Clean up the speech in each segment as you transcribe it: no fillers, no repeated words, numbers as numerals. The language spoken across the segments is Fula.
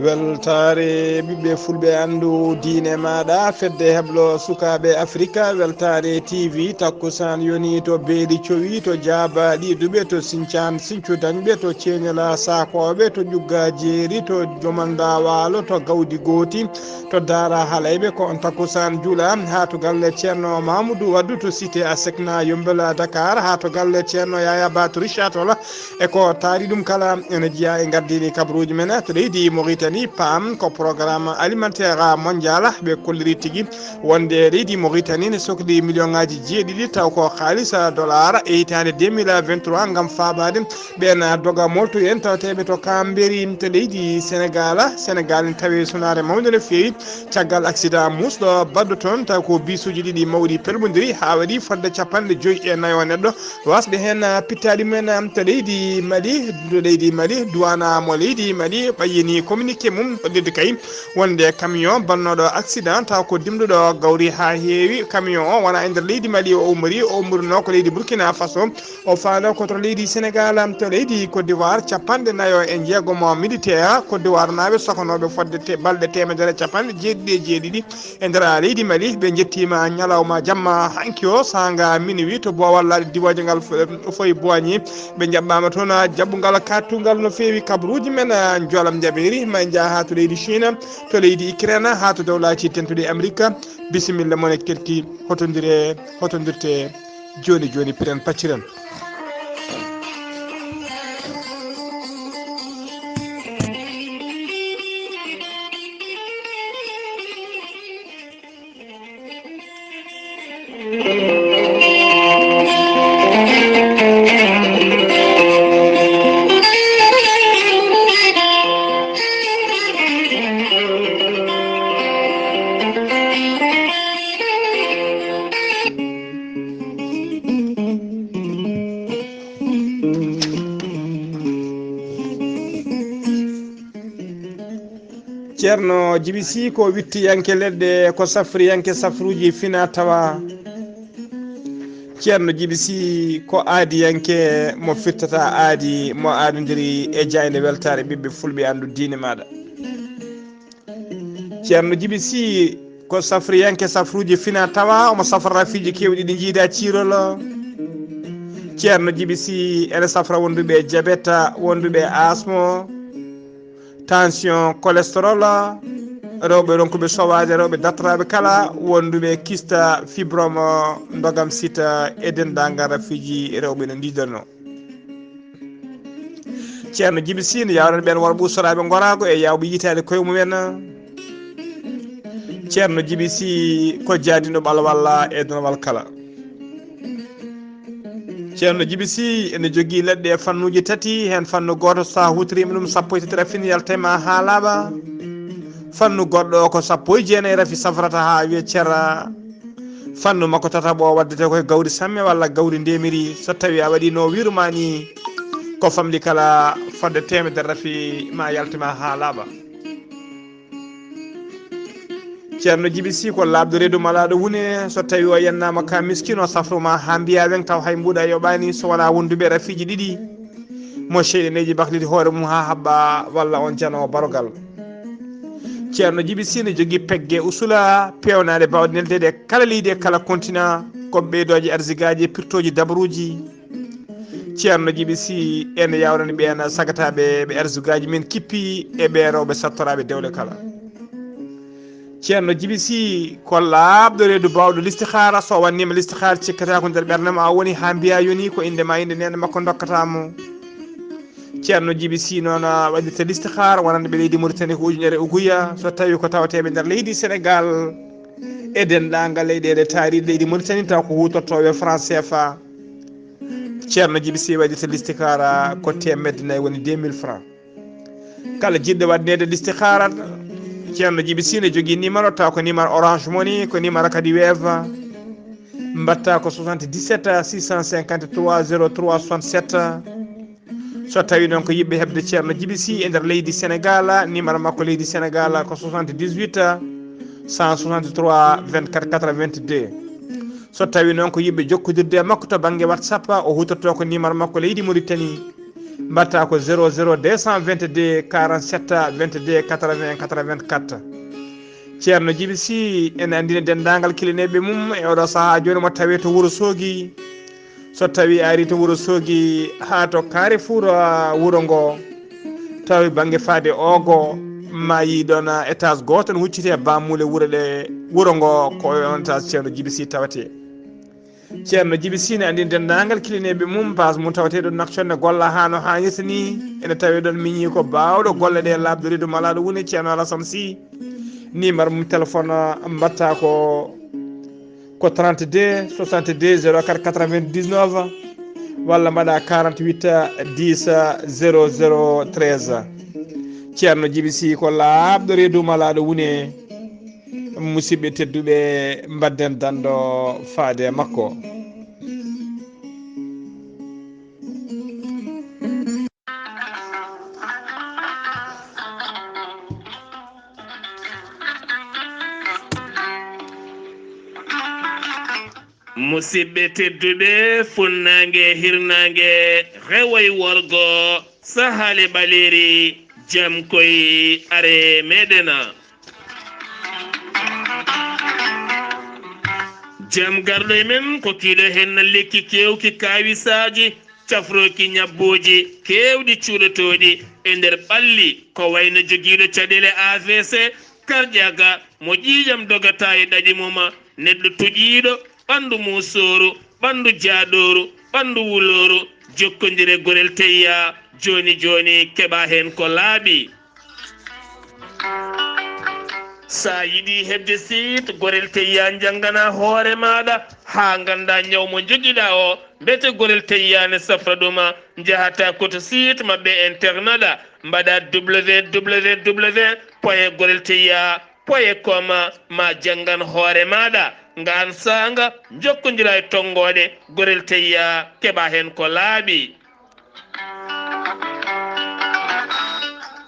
weltare ɓiɓɓe fulɓe andu diine maɗa fedde heblo sukaɓe africa weltare tv takkusan yoni to beeli cowi to jaaba ɗiɗuɓe to sincan sincu dañɓe to ceeñela sakoɓe to ƴugga jeeri to jomanda walo to gawdi gooti to daara halayɓe ko on takkusan juula ha to galle ceerno mamoudou waddu to cité a sekna yombela dakar ha to galle ceerno yaya batou richard ola e ko taari ɗum kala ene jeeya e gardini kabaruji men to leydi Mauritanie PAM ko programme alimentaire mondial ɓe kolliri tigui wonde leydi Mauritanie ne sohli million ngaji jeeɗiɗi taw ko haalisa dollar e hitande 2023 gam faabade ɓen doga molto en tawateɓe to Cambéry to leydi Sénégal ne tawi sonare mawde no fewi caggal accident musɗo badɗo toon taw ko bisuji ɗiɗi mawɗi pelmodiri ha waɗi fodde 54 neɗɗo wasde hen pittaɗi men to leydi Mali duwana mo leydi Mali ɓayyini communiqué mum ɗodde kay wonde camion bannoɗo accident taw ko dimɗuɗo gawri ha heewi camion o wona e nder leydi Mali o ummorino ko leydi Burkina Faso o faalo koto leydi Sénégal to leydi Côte d'Ivoire 49 militaire Côte d'Ivoire naɓe sohanoɓe fodde balɗe temedere 97 e nder leydi Mali ɓe jettima ñalawma jamma hanki o sanga minuit to bowallaɗe diwoje ngal foyi boigné ɓe jaɓɓama toon jaɓɓugal kattugal no fewi kabaruji men joolam jaɓeri ma jaa ha to leydi Chine to leydi Ukraine ha to dawlati tentude Amérique bisimilla moon e kelti hotodirte joni piren pacciren ceerno Djiby Sy ko wittiyanke leɗɗe ko safriyanke safruji fina tawa ceerno Djiby Sy ko aadiyanke mo firtata aadi mo aadodiri e jayde weltare ɓiɓɓe fulɓe andu diine maɗa ceerno Djiby Sy ko safriyanke safruji fina tawa omo safra rafiji kewɗi ɗi jiida cirolo ceerno Djiby Sy ene safra wonduɓe diabète wonduɓe asmo tension cholestérol rewɓe ronkuɓe sowade rewɓe datraɓe kala wonduɓe kista fibrome dogam sita e dendagal rafiji rewɓe no diderno ceerno Djiby Sy ne yawran ɓen worɓe ustoraɓe gorago e yawɓe yitade koye mumen ceerno Djiby Sy ko jaadino ɓalwalla e donowal kala ceerno Djiby Sy ene jogui leɗɗe fannuji tati hen fannu goto sa hutorima ɗum 1 rafini yaltema ha laaɓa fannu goɗɗo ko 19 rafi safrata ha wiye ceera fannu makko tataɓo waddete koye gawri samme walla gawri ndemiri so tawi a waɗi no wirmani ko famɗi kala fodde temedere rafi ma yaltema ha laaɓa ceerno Djiby Sy ko labde reedu malaɗo wune so tawi o yennama ka miskino safruma ha mbiya wen taw hay mbuɗa yoɓani so wona wonduɓe rafiji ɗiɗi mo cheyɗeneji bahlide hoore mum ha habba walla on janowo barogal ceerno Djiby Sy ne jogui peggue usula pewnade bawɗe neldede kala leydi e kala continent ko ɓeydoje arsigaji pirtoji dabaruji ceerno Djiby Sy ene yawrani ɓen sagataɓe ɓe arsugaji men kippi e ɓe rewɓe sattoraɓe dewle kala ceerno Djiby Sy ko labɗo reedu bawɗo listihara so wannima listihara cikkata ko nder ɓerdema a woni ha mbiya yoni ko indema inde nene makko dokkatamo ceerno Djiby Sy noon waɗirta listihara wonande ɓe leydi Mauritanie ko ujunere uguya so tawi ko tawateɓe nder leydi Sénégal e dendagal leyɗele taariɗe leydi Mauritanie taw ko hutortoɓe franc CFA ceerno Djiby Sy waɗirta listihara ko temedde nayyi woni 2000 francs kala jiɗɗo waɗnede listihara ceerno Djiby Sy ne jogui numéro taw ko numéro Orange Money ko numéro kadi Wave mbatta ko 77 653 03 67 so tawi noon ko yimɓe hebde ceerno Djiby Sy e nder leydi Sénégal numéro makko leydi Sénégal ko 78 163 24 82 so tawi noon ko yimɓe jokkodirde makko to banggue WhatsApp o hutorto ko numéro makko leydi Mauritanie mbatta ko 00 222 47 22 80 84 ceerno Djiby Sy ene andina dendagal kilineɓe mum e oɗo saaha joni mo tawi to Wourossogui so tawi ari to Wourossogui ha to Carrefour wuuro ngo tawi banggue faade ogo ma yi ɗon étage goto ne huccite bammule wuuro ngo ko on étage ceerno Djiby Sy tawate ceerno Djiby Sy ne andina dendagal kilineɓe mum base mum tawate ɗo nakconde golla ha no hannirta ni ene tawi ɗon miñi ko bawɗo golle ɗe labdorido malaɗo woni ceerno Alassane Sy numéro mum téléphone mbatta ko 32 62 04 99 walla mbaɗa 48 10 00 13 ceerno Djiby Sy ko labɗo reedu malaɗo wune musidɓe tedduɓe mbadden dando faade makko. musidɓe tedduɓe funnangue hirnangue rewoy worgo sahale ɓaleri jam koye are meɗena jam garɗo e men ko kiiɗo hen lekki kewki kawisaji cafroki ñabbuji kewɗi cuuɗotoɗi e nder ɓalli ko wayno joguiɗo caɗele AVC karƴaga mo ƴiƴam dogata e ɗaɗi muma neɗɗo tuƴiɗo ɓandu musoru ɓandu jaaɗoru ɓandu wuloru jokkodire gorel teyya joni joni keɓa hen ko laaɓi sa yiɗi hebde site gorel teyya janggana hoore maɗa ha ganda ñawmo joguiɗa o mbete gorel teyya ne safra ɗuma jahata koto site mabɓe internet a mbaɗa www point gorel teyya point com ma janggan hoore maɗa ngan sanga jokkodira e tongoɗe gorel teyya keɓa hen ko laaɓi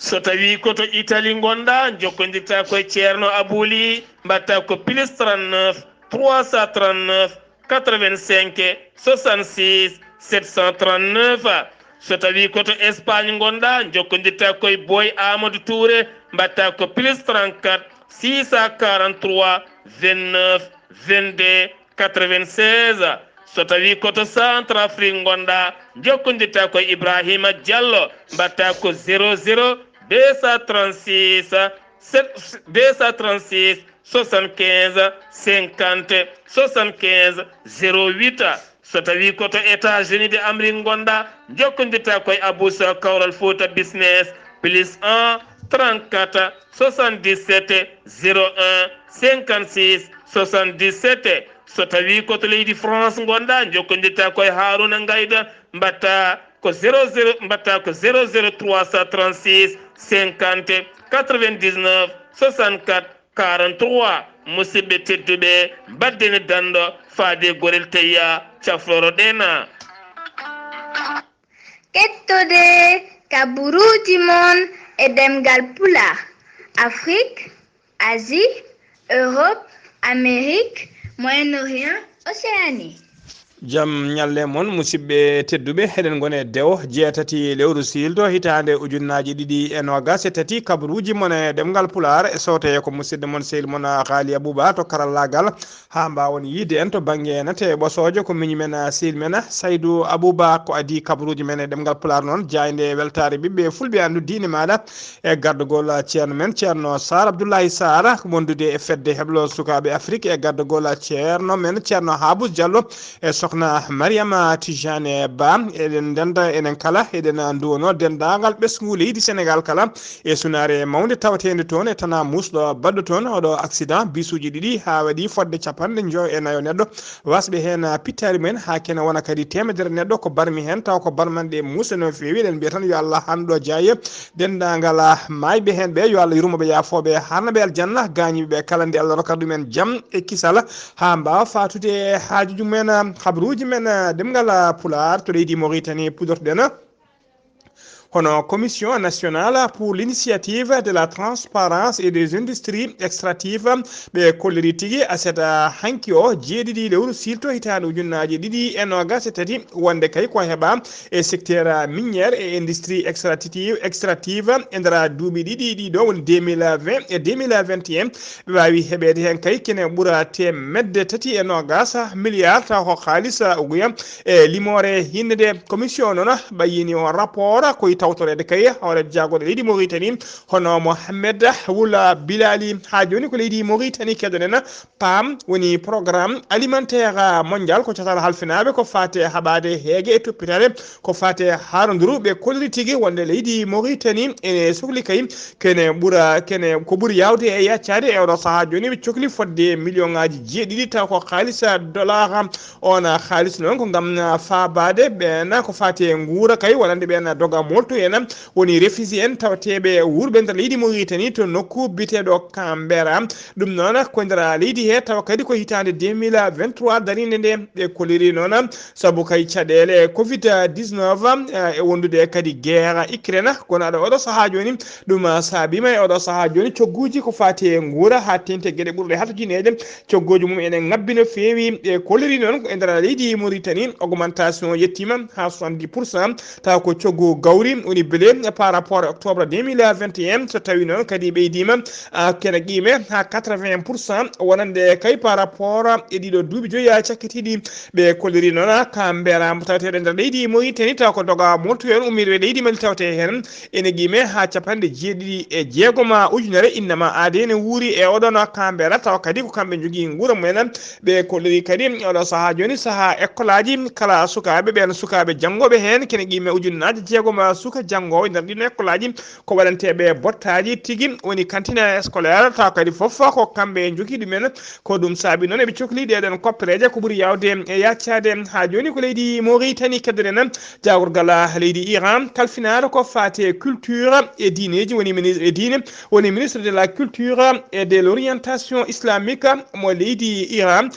so tawi koto Italie gonɗa jokkodirta koye ceerno Abouli mbatta ko plus 39 339 85 66 739 so tawi koto Espagne gonɗa jokkodirta koye Boy Amadou Touré mbatta ko plus 34 643 29 22 96 so tawi koto centre Afrique gonɗa jokkodirta koye Ibrahima Diallo mbatta ko 00 236 75 50 75 08 so tawi koto États-Unis de Amérique gonɗa jokkodirta koye Aboussa Kawral Fouta Business plus 1 34 77 01 56 77 so tawi koto leydi France gonɗa jokkodirta koye Harouna Ngayda mbatta ko 00 mbatta ko 00 336 50 99 64 43 musidɓe tedduɓe baddene dando faade gorel teyya cafloro ɗena kettode kaburuji mon e ɗemngal pulaar Afrique, Asie, Europe, Amérique, Moyen-Orient, Océanie. Jam nyalle mon musidɓe tedduɓe heɗen gone dewo jeetati lewru sildo hitande ujunnaji ɗiɗi e nogas e tati kabaruji mon e ɗemgal pulaar e sowte ko musidɗo mon sehil mon Ghalii Abuu Bah to karallagal ha mbawon yiide en to banggue nate ɓosojo ko miñi men sehil men Saydou Abou Bah ko adi kabaruji men e ɗemgal pulaar noon jayde weltare ɓiɓɓe fulɓe andu diine maɗa e gardugol ceerno men ceerno Sar Abdoulaye Sar wondude e fedde heblo sukaɓe Afrique e gardugol ceerno men ceerno Habous Diallo e sokhna Mariama Tijane Ba eɗen denda enen kala eɗen duwono dendagal ɓesgu leydi Sénégal kala e sunare mawde tawatede toon e tana musɗo baɗɗo toon oɗo accident bisuji ɗiɗi ha waɗi fodde capanɗe joy e nayo neɗɗo wasɓe hen pittari men ha kene wona kadi temedere neɗɗo ko barmi hen taw ko barmanɗe musa no fewi eɗen mbiya tan yo Allah hanɗo jaaye dendagal mayɓe hen ɓe yo Allah yurmoɓe yafoɓe harnaɓe aljanna gañiɓe kala nde Allah rokkata ɗumen jaam e kisala ha mbawa fatude haajuji men habruji men ɗemgal pulaar to leydi Mauritanie pudortoɗen hono commission nationale pour l'initiative de la transparence et des industries extractives ɓe kolliri tigi aseta hanki o jeeɗiɗi lewru silto hitande ujunnaji ɗiɗi e nogas e tati wonde kay ko heɓa e secteur miniére et industrie extractive e ndera duuɓi ɗiɗi ɗiɗo woni 2020 et 2021 ɓe wawi heɓede hen kay kene ɓuura temedde tati e nogas milliard taw ko haalisa uguya e limore hinnede commission noon ɓayini o rapport koye tawtorede kay hoore jagoɗo leydi Mauritanie hono Mohamed Wula Bilali ha joni ko leydi Mauritanie keɗoɗen PAM woni programme alimentaire mondial ko catal halfinaɓe ko fate haɓade heege e toppitade ko fate haroduru ɓe kolliri tigui wonde leydi Mauritanie ene sohli kay kene ko ɓuuri yawde e yaccade e oɗo saaha joni ɓe cohli fodde million ngaji jeeɗiɗi taw ko haalisa dollar on haalis noon ko gam fabade ɓena ko fate guura kay wonande ɓen doga molto en woni réfugié en tawateɓe wurɓe nder leydi Mauritanie to nokku biteɗo Canberra ɗum noon ko nder leydi he tawa kadi ko hitande 2023 darinde nde ɓe koliri noon saabu kay caɗele covid 19 e wondude kadi guerre Ukraine kono aɗa oɗo saaha joni ɗum saabima e oɗo saaha joni cogguji ko fate guura ha tente gueɗe ɓurɗe hato jineje coggoji mum ene ngabbi no fewi ɓe koliri noon e nder leydi Mauritanie augmentation yettima ha 70% taw ko coggu gawri woni beele par rapport e octobre 2021 so tawi noon kadi ɓeydima kene qime ha 80% wonande kay par rapport e ɗiɗo duuɓi joyi ha cakkitiɗi ɓe kolliri noon Canberra tawateɗo nder leydi Mauritanie taw ko doga molto hen ummiɗo e leydi Mali tawte hen ene qime ha capanɗe jeeɗiɗi e jeegoma ujunere innama aade ne wuuri e oɗon Canberra taw kadi ko kamɓe jogui guura mumen ɓe kolliri kadi oɗo saaha joni saaha école aji kala sukaɓe ɓen sukaɓe janggoɓe hen kene qime ujunnaje jeegoma suka janggowo nder ɗin école aji ko waɗanteɓe bottaji tigui woni cantine scolaire taw kadi foof ko kamɓe jogui ɗumen ko ɗum saabi noon eɓe cohli ɗeɗon koppereje ko ɓuuri yawde e yaccade ha joni ko leydi Mauritanie keddoɗen jagorgal leydi Iran kalfinare ko fate culture et diineji woni ministre de la culture et de l'orientation islamique mo leydi Iran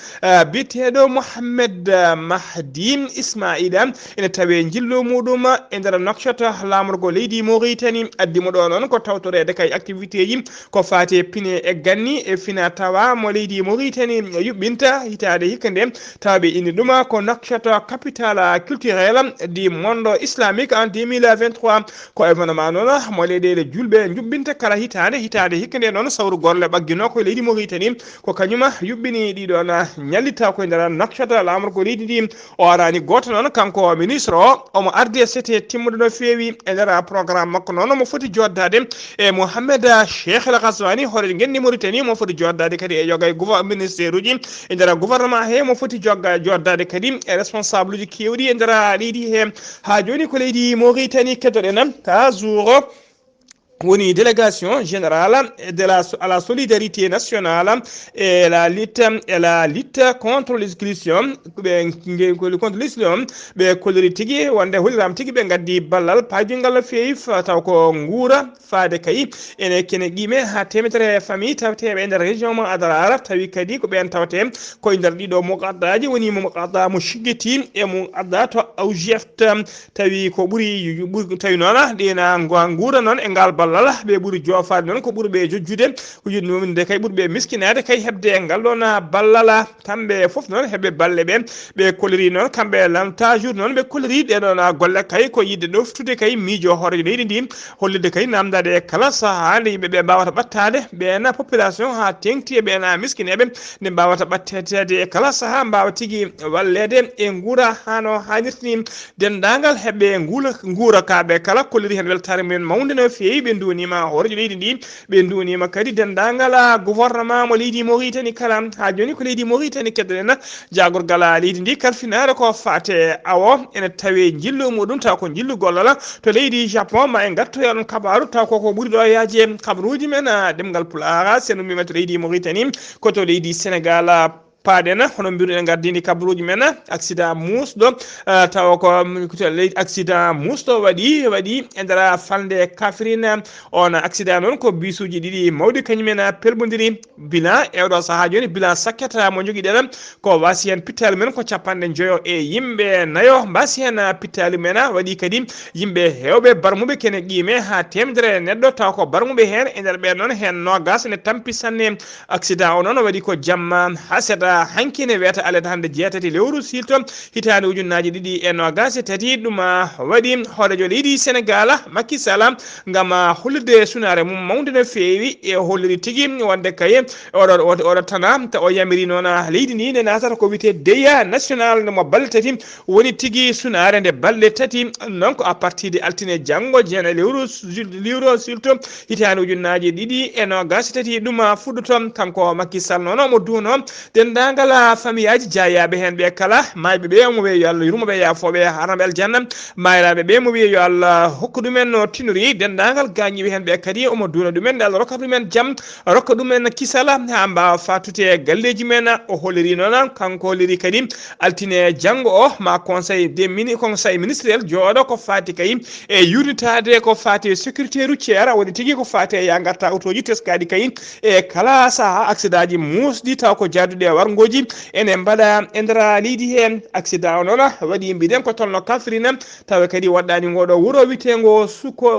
biteɗo Mohamed Mahdi Ismaila ene tawe jillu muɗum e nder nokshata lamorgo leydi Mauritanie addimo ɗo noon ko tawtorede kay activité ji ko fate pine e ganni e fina tawa mo leydi Mauritanie yuɓɓinta hitade hikka nde tawɓe inni ɗuma ko nokshata capital culturel du monde islamique en 2023 ko événement noon mo leyɗele julɓe juɓɓinta kala hitade hikka nde noon sawru golle ɓaggino ko leydi Mauritanie ko kañuma yuɓɓini ɗiɗon ñallita koye nder nokshata lamorgo leydi ndi o arani goto noon kanko ministre o omo ardi e sete timmude no fewi e nder programme makko noon mo foti joddade e Mohamed Cheikh El Ghazouani hoore genni Mauritanie mo foti joddade kadi e yoga e ministére uji e nder gouvernement he mo foti joddade kadi e responsable uji kewɗi e nder leydi he ha joni ko leydi Mauritanie keddoɗen ka jour woni délégation générale à la solidarité nationale et la lutte contre l'exclusion ɓe kolliri tigui wonde holliram tigui ɓe gaddi ballal pajingal fewi taw ko guura faade kay ene kene qime ha temedere famille tawateɓe e nder région mo Adrar tawi kadi ko ɓen tawate koye nder ɗiɗo muqaddaji woni mo muqadda mo shiggiti e mo adda to awjeft tawi ko ɓuuri tawi noon ɗina guura noon e ngal ballal ɓe ɓuuri jofade noon ko ɓuuri ɓe jojjude ko yidde kay ɓuuri ɓe miskinade kay hebde ngal ɗon ballal kamɓe foof noon heɓe balle ɓe kolliri noon kamɓe lamtajour noon ɓe kolliri ɗeɗon golle kay ko yidde ɗoftude kay miijo hoore leydi ndi hollide kay namdade e kala saaha nde yimɓeɓe mbawata ɓattade ɓena population ha tengti e ɓena miskineɓe nde mbawata ɓattetede e kala saaha mbawa tigui wallede e guura hano hannirtini dendagal heɓe guura kaɓe kala kolliri hen weltare mumen mawde no fewi ɓe dunima horejo leydi ndi ɓe dunima kadi dendagal gouvernement mo leydi Mauritanie kala ha joni ko leydi Mauritanie keddoɗen jagorgal leydi ndi kalfinare ko fate awo ene tawe jillu muɗum taw ko jillu gollal to leydi Japon ma en gattoya ɗon kabaru taw koko ɓuuri ɗo yaaje kabaruji men ɗemngal pulaar sen ummimen to leydi Mauritanie koto leydi Sénégal paaden hono mbiruɗen gardini kabaruji men accident musɗo tawa ko leydi accident musɗo waɗi e nder falde Kafrine on accident noon ko bisuji ɗiɗi mawɗi kañumen pelbodiri bilan ewɗo saaha joni bilan sakkata mo joguiɗen ko wasi hen pittali men ko capanɗe joyo e yimɓe nayo mbasi hen pittali men waɗi kadi yimɓe hewɓe barmuɓe kene qime ha temedere neɗɗo taw ko barmuɓe hen e nder ɓen noon hen nogas ne tampi sanne accident o noon waɗi ko jamma ha seeɗa hankine wiyata alede hande jeetati lewru silto hitande ujunnaji ɗiɗi e nogas e tati ɗum waɗi horejo leydi Sénégal Macky Sall gam hollirde sunare mum mawde no fewi e holliri tigui wonde kay oɗo tana ta o yamiri noon leydi ndi ne natata ko wiyete deya national mo balɗe tati woni tigui sunare nde balɗe tati donc à partir de altine janggo jeena lewru silto hitande ujunnaji ɗiɗi e nogas tati ɗum fuɗɗoto kanko Macky Sall noon mo duuno dendagal famille aji jayaɓe hen ɓe kala mayɓe ɓe mo wiya yo Allah yurmoɓe yafoɓe harnaɓe aljanna mayraɓe ɓe mo wiya yo Allah hokka ɗumen no tinori dendagal gañiɓe hen ɓe kadi omo duuna ɗumen nde Allah rokka ɗumen jaam rokka ɗumen kisala ha mbawa fatude galleji men o holliri noon kanko holliri kadi altine janggo o ma conseil ministériel jooɗo ko fati kay e yurnitade ko fati sécurité routiére woni tigui ko fati ya garta autoji teskaɗi kay e kala saaha accident ji musɗi taw ko jadduɗe wargoji ene mbaɗa e nder leydi hen accident o noon waɗi mbiɗen ko tolno Kafrine tawa kadi waɗɗani ngoɗo wuuro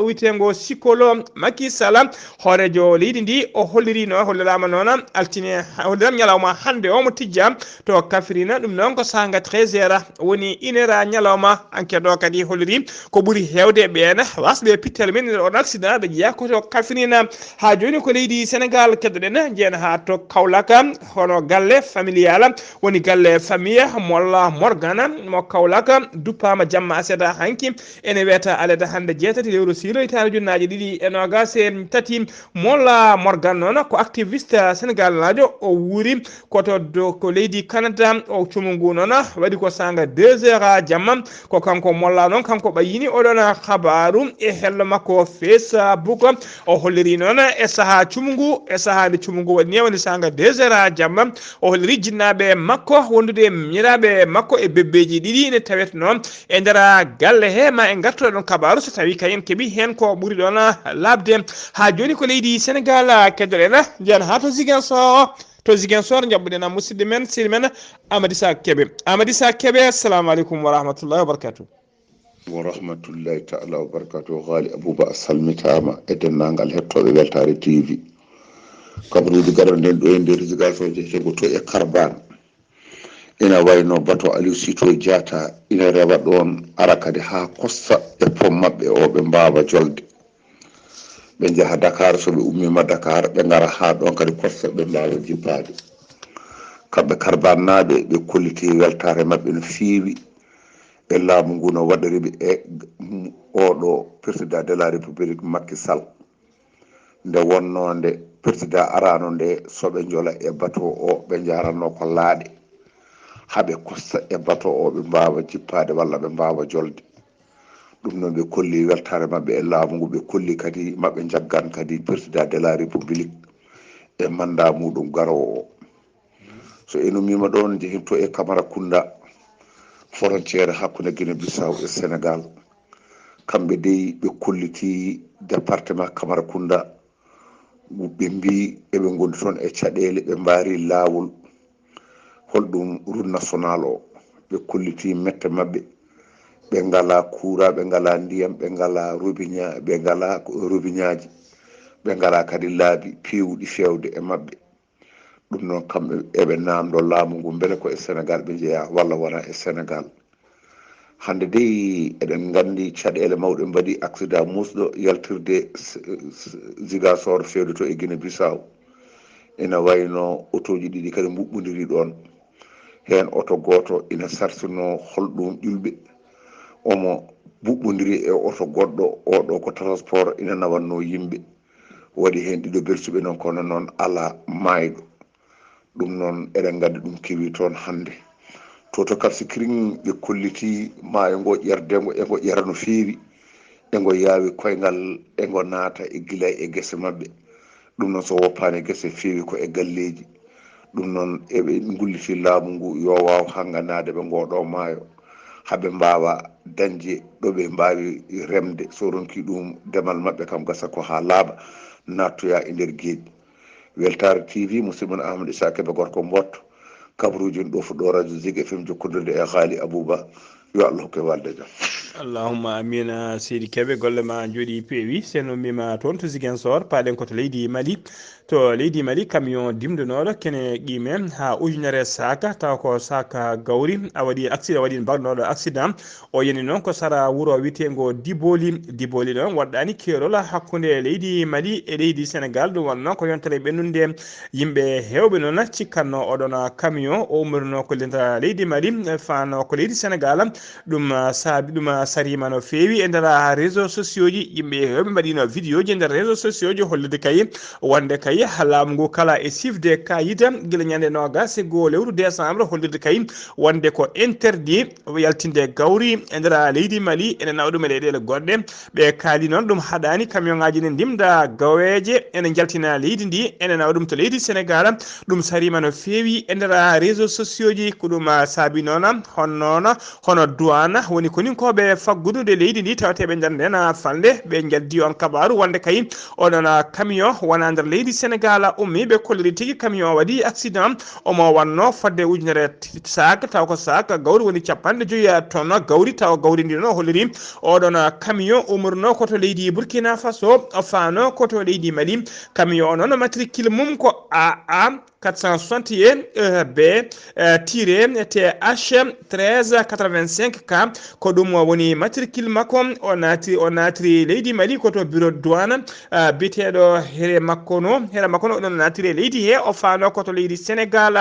witego Sikolo Macky Sall horejo leydi ndi o hollirama noon altine holliram ñalawma hande o mo tijja to Kafrine ɗum noon ko sanga 13h woni 1h ñalawma enquête o kadi holliri ko ɓuuri hewde ɓen wasɓe pittel men nder on accident ɓe jeeya koto Kafrine ha joni ko leydi Sénégal keddoɗen jeena ha to Kaolack hono galle familial woni galle famille Molla Morgana mo Kaolack duppama jamma seeɗa hanki ene wiyata alede hande jeetati lewru siilo hitande ujunnaji ɗiɗi e nogas e tati Molla Morgan noon ko activiste Sénégal najo o wuuri ko leydi Canada o cumu ngu noon waɗi ko sanga 2h jamma ko kanko Molla noon kanko ɓayini oɗon habaru e hello makko Facebook o holliri noon e saaha cumu ngu e saaha nde cumu ngu waɗi ni woni sanga 2h jamma o holliri jinnaɓe makko wondude miraɓe makko e bebbeji ɗiɗi ne tawet noon e nder galle he ma en gartoɗo ɗon kabaru so tawi kayen keeɓi hen ko ɓuuri ɗon labde ha joni ko leydi Sénégal keddoɗen jeyan ha to Ziguinchor jabbuɗen musidɗo men siri men Amadissa Kébé assalamu aleykum wa rahmatullahi wa barakatuh wa rahmatullahi taala wa barakatuh Ghalii Abuu Bah salmitama e dennagal hettoɓe weltare TV kabaruji garoɗen ɗo e nder Ziguinchor jeetego to e Karbane ina wayno bato Aliou Sitoé Diatta ina rewa ɗon ara kadi ha kosta e pom mabɓe o ɓe mbawa jolde ɓe jaaha Dakar so ɓe ummima Dakar ɓe gara ha ɗon kadi kosta ɓe mbawa jippade kamɓe Karbane naɓe ɓe kolliti weltare mabɓe no fewi e laamu ngu no waɗiriɓe e oɗo président de la république Macky Sall nde wonnode président arano nde soɓe joola e bateau o ɓe jaranno ko laaɗe haɓe kosta e bateau o ɓe mbawa jippade walla ɓe mbawa jolde ɗum noon ɓe kolli weltare mabɓe e laamu ngu ɓe kolli kadi mabɓe jaggan kadi président de la république e mandat muɗum garowo o so eno mima ɗon jehinto e Camaracounda frontiére hakkude Guinée Bissau e Sénégal kamɓe dey ɓe kolliti département Camaracounda ɓe mbi eɓe gondi toon e caɗele ɓe mbari lawol holɗum route national o ɓe kolliti mette mabɓe ɓe ngala courant ɓe ngala ndiyam ɓe ngala robinet ɓe ngala robiñaji ɓe ngala kadi laabi pewɗi fewde e mabɓe ɗum noon kamɓe eɓe namdo laamu ngu beele ko e Sénégal ɓe jeeya walla wona e Sénégal hande dey eɗen gandi caɗele mawɗe mbaɗi accident musɗo yaltirde Ziguinchor fewde to e Guinée Bissau ina wayno autoji ɗiɗi kadi mbuɓɓodiri ɗon hen auto goto ina sarsino holɗum ƴulɓe omo buɓɓodiri e auto goɗɗo oɗo ko transport ina nawanno yimɓe waɗi hen ɗiɗo bersuɓe noon kono noon ala mayɗo ɗum noon eɗen gandi ɗum kewi toon hande toto Kapsikiring ɓe kolliti maayo ngo ƴerdego ego ƴera no fewi ego yaawi koyngal ego naata e guilay e guese mabɓe ɗum noon so woppani guese fewi ko e galleji ɗum noon eɓe gulliti laamu ngu yo waw hanganade ɓe ngoɗo maayo haɓe mbawa dañde ɗo ɓe mbawi remde so ronki ɗum demal mabɓe kam gasa ko ha laaɓa nattoya e nder gueji. Weltare TV musidɗo Amadou Issa Keɓe gorko mbotto kabaruji ɗo fuɗɗo radio Zik FM jokkodirde e Ghalii Abuu Bah yo Allah hokke walde jaam. Allahumma amina seydi Keɓe golle ma jooɗi peewi seno mima toon to Ziguinchor paɗen koto leydi Mali to leydi Mali camion dimdenoɗo kene qimen ha ujunere saka taw ko saka gawri a waɗi accident waɗi bagnoɗo accident o yani noon ko sara wuuro witego Diboli ɗon waɗɗani keerol hakkude leydi Mali e leydi Sénégal ɗum wonno ko yontere ɓennude yimɓe hewɓe noon cikkanno oɗon camion o ummirno ko lenta leydi Mali fano ko leydi Sénégal ɗum saabi ɗum sarima no feewi e nder réseaux sociaux ji yimɓe hewɓe mbaɗino vidéo ji e nder réseaux sociaux ji hollide kay wonde kay laamu ngu kala e sifde kayita guila ñande nogas e goo lewru décembre hollirde kay wonde ko interdit yaltinde gawri e nder leydi Mali ene nawa ɗum e leyɗele goɗɗe ɓe kaali noon ɗum haɗani camion ngaji ne ndimda gaweje ene jaltina leydi ndi ene nawa ɗum to leydi Sénégal ɗum sarima no feewi e nder réseaux sociaux ji ko ɗum saabi noon hono douane woni koninkoɓe faggudude leydi ndi tawateɓe nder nden falde ɓe jaldi on kabaru wonde kay oɗon camion wona nder leydi Sénégal ummi ɓe kolliri tigui camion waɗi accident omo wanno fodde ujunere sac taw ko sac gawri woni 50 tonnes gawri taw gawri ndi noon holliri oɗon camion umurno koto leydi Burkina Faso fano koto leydi Mali camion o noon matricule mum ko AA 461 B TH 1385 K ko ɗum woni matricule makko o natiri leydi Mali koto bureau douane biteɗo here makko no oɗon natiri leydi he o fano koto leydi Sénégal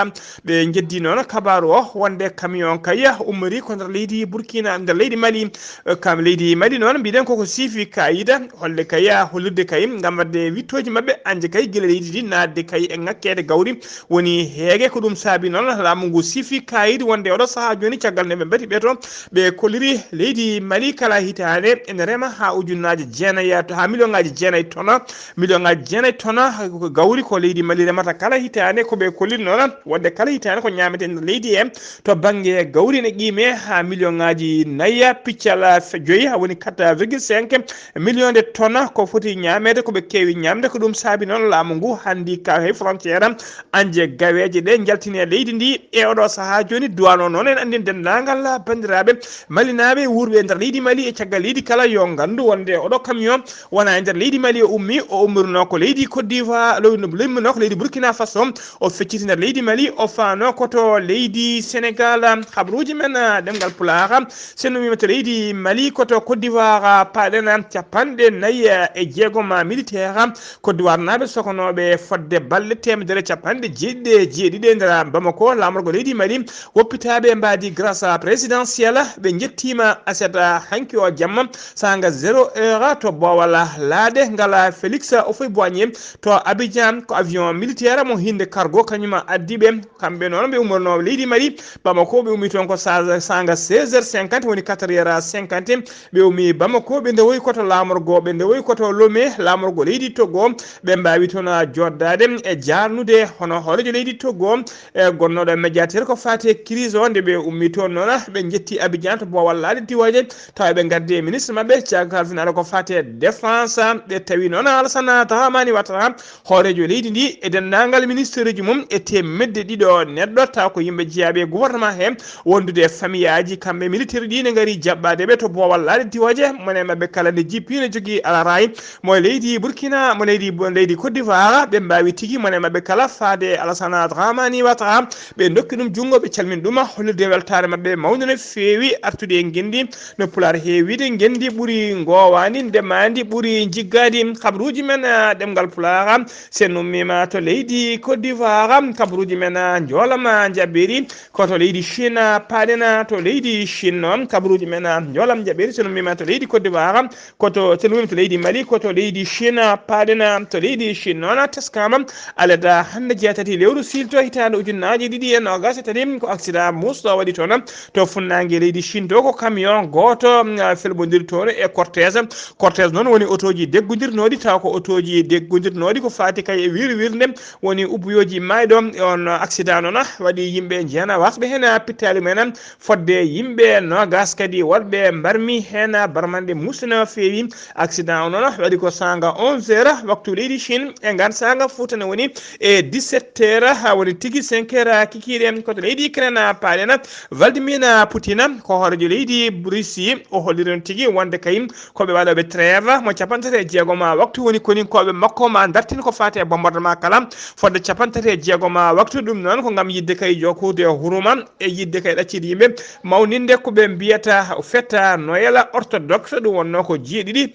ɓe jeddi noon kabaru o wonde camion kay ummori ko nder leydi Burkina nder leydi Mali kam leydi Mali noon mbiɗen koko siifi kayida holle kay hollirde kay gam wadde wittoji mabɓe anje kay guila leydi ndi nadde kay e ngakkede gawri woni heege ko ɗum saabi noon laamu ngu siifi kayidi wonde oɗo saaha joni caggal nde ɓe mbati ɓeeto ɓe kolliri leydi Mali kala hitande ene rema ha ujunnaji jeenayyi ha million ngaji jeenayyi tonnes gawri ko leydi Mali remata kala hitande koɓe kolliri noon wonde kala hitande ko ñamete nder leydi he to banggue gawri ne qime ha million ngaji nayya piccal joyyi woni 4,5 million de tonnes ko foti ñamede koɓe kewi ñamde ko ɗum saabi noon laamu ngu handi ka hay frontiére anje gaweje ɗe jaltini leydi ndi e oɗo saaha joni douane o noon en andi dendagal bandiraɓe malinaɓe wurɓe nder leydi Mali e caggal leydi kala yo gandu wonde oɗo camion wona e nder leydi Mali o ummi o ummirno ko leydi Côte d'Ivoire limmino ko leydi Burkina Faso o fecciti nder leydi Mali o fano koto leydi Sénégal habruji men ɗemgal pulaar seno wima to leydi Mali koto Côte d'Ivoire paɗen 46 militaire Côte d'Ivoire naɓe sokonoɓe fodde balle temedere 97 nder Bamako lamorgo leydi Mali woppitaɓe mbadi grâce présidentielle ɓe jettima aseta hanki o jamma sanga 0 heure to bowal laade ngala Félix Houphouët-Boigny to Abidjan ko avion militaire mo hinde cargo kañuma addiɓe kamɓe noon ɓe umorno leydi Mali Bamako ɓe ummi toon ko sanga 16h50 woni 4h50 ɓe ummi Bamako ɓe ndewoyi koto lamorgo ɓe ndewoyi koto Lomé lamorgo leydi Togo ɓe mbawi toon joddade e jarnude hono horejo leydi Togo e gonnoɗo médiateur ko fate crise o nde ɓe ummi toon noon ɓe jetti Abidjan to bowal laade diwoje tawa ɓe gaddi ministre mabɓe caggal finaɗo ko fate défense ɓe tawi noon Alassane Dramane Ouattara horejo leydi ndi e dendagal ministre ji mum e temedde ɗiɗo neɗɗo taw ko yimɓe jeeyaɓe gouvernement he wondude famille aji kamɓe militaire ɗi ne gaari jaɓɓade ɓe to bowal laade diwoje mone mabɓe kala nde jippi ne jogui alaray mo leydi Burkina mo leydi Côte d'Ivoire ɓe mbawi tigui mone mabɓe kala faade Alassane Dramane Ouattara ɓe dokki ɗum jungo ɓe calmini ɗum hollirde weltare mabɓe mawde no feewi artude e gendi no pular heewide gendi ɓuuri gowani ndemadi ɓuuri jiggadi kabaruji men ɗemgal pulara sen ummima to leydi Côte d'Ivoire kabaruji men jolama jaɓɓeri koto leydi Chine paɗena to leydi Chine noon kabaruji men jolam jaɓɓeri sen ummima to leydi Côte d'Ivoire koto sen ummima to leydi Mali koto leydi Chine paɗena to leydi Chine noon teskama alada hande jeeyata tati lewru silto hitande ujunnaji ɗiɗi e nogas e tati ko accident musɗo waɗi toon to funnague leydi Chine to ko camion goto felɓodiri toon e cortège noon woni autoji deggodirnoɗi taw ko autoji deggodirnoɗi ko fati kay e wirde woni ubboyoji mayɗo on accident noon waɗi yimɓe jeena wasɓe hen pittali men fodde yimɓe nogas kadi woɗɓe mbarmi hen barmande musna feewi accident o noon waɗi ko sanga 11 h waktu leydi Chine e ngan sanga futane woni e 17 h ha woni tigui 5 h kikiɗe koto leydi Ukraine paɗena Vladimir Poutine ko horejo leydi Russie o holliron tigui wonde kay koɓe waɗoɓe trêve mo capantati e jeegom waktu woni koninkoɓe makko ma dartin ko fate bombardement kala fodde capantati e jeegom waktu ɗum noon ko gam yidde kay jokude huruma e yidde kay ɗaccide yimɓe mawninde koɓe mbiyata fetta Noël orthodoxe ɗum wonno ko jeeɗiɗi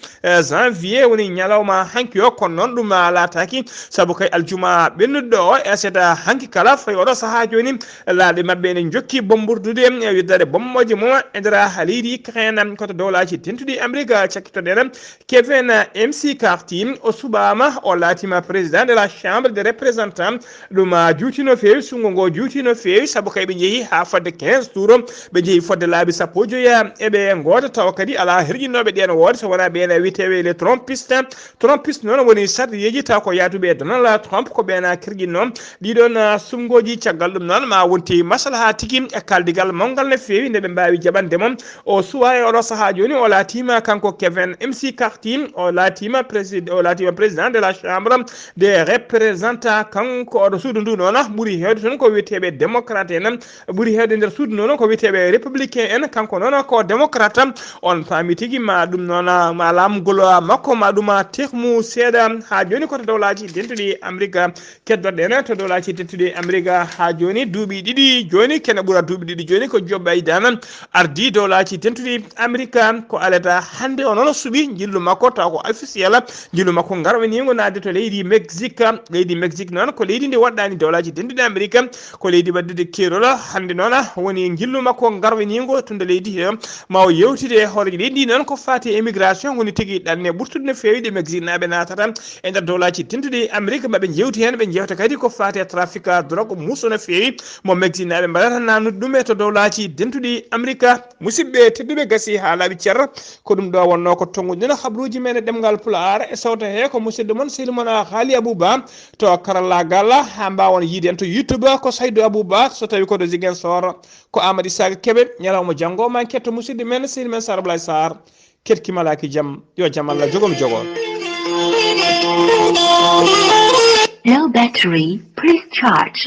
janvier woni ñalawma hanki o kono noon ɗum laataki saabu kay aljuma ɓennuɗo o e seeɗa hanki kala fayi oɗo saaha joni laaɗe mabɓe ne jokki bombordude e widdade bommoje mum e nder leydi Ukraine koto dowlaji tentuɗi Amérique cakkitoɗen Kevin McCarthy o suɓama o laatima président de la chambre des représentants ɗum juuti no feewi sungo ngo juuti no feewi saabu kay ɓe jeehi ha fodde 15 tours ɓe jeehi fodde laabi sappo joya eɓe goota taw kadi ala herƴinnoɓe ɗen woode so wona ɓen witeɓe les trompiste noon woni sarɗiyeji taw ko yaatuɓe Donald Trump ko ɓen kerƴinno ɗiɗon sumgoji caggal ɗum noon ma wonti maslaha tigui e kaldigal mawgal no feewi nde ɓe mbawi jaɓandemo o suwa e oɗo saaha joni o laatima kanko Kevin McCarthy o laatima président de la chambre des représentants kanko oɗo suudu ndu noon ɓuuri hewde toon ko witeɓe démocrate en ɓuuri hewde nder suudu noon ko witeɓe républicain en kanko noon ko démocrate on faami tigui ma ɗum noon ma lamgol makko ma ɗum tehmu seeɗa ha joni koto dowlaji dentuɗi Amérique keddoɗen to dowlaji dentuɗi Amérique ha joni duuɓi ɗiɗi joni kene ɓuura duuɓi ɗiɗi joni ko Joe Biden ardi dowlaji dentuɗi Amérique ko alata hande o noon suuɓi jillu makko taw ko officiel jillu makko garwanigo nadde to leydi Mexique noon ko leydi ndi waɗɗani dowlaji dentuɗi Amérique ko leydi waddude kerol hande noon woni jillu makko garwanigo tunda leydi he ma o yewtide horeji leydi noon ko fati immigration woni tigui ɗanne ɓurtude no fewi ɗe Mexique naɓe natata e nder dowlaji tentuɗi Amérique maɓe jewti hen ɓe jewta kadi ko fati trafic drogue muso no fewi mo Mexique naɓe mbaɗata nanude ɗum e to dowlaji dentuɗi Amérique musidɓe tedduɓe gasi ha laaɓi ceerno ko ɗum ɗo wonno ko tonguɗino habruji men e ɗemgal pulaar e sawta he ko musidɗo moon sehil moon Ghalii Abuu Bah to karallagal ha mbawon yiide en to YouTube ko Saydou Abou Bah so tawi koto Ziguinchor ko Amadou Isaga Keɓe ñalawma janggo ma ketto musidɗo men sehil men Sara Blay Sarr ketkimalaki jaam yo jaam Allah jogom jogo. Low battery, please charge.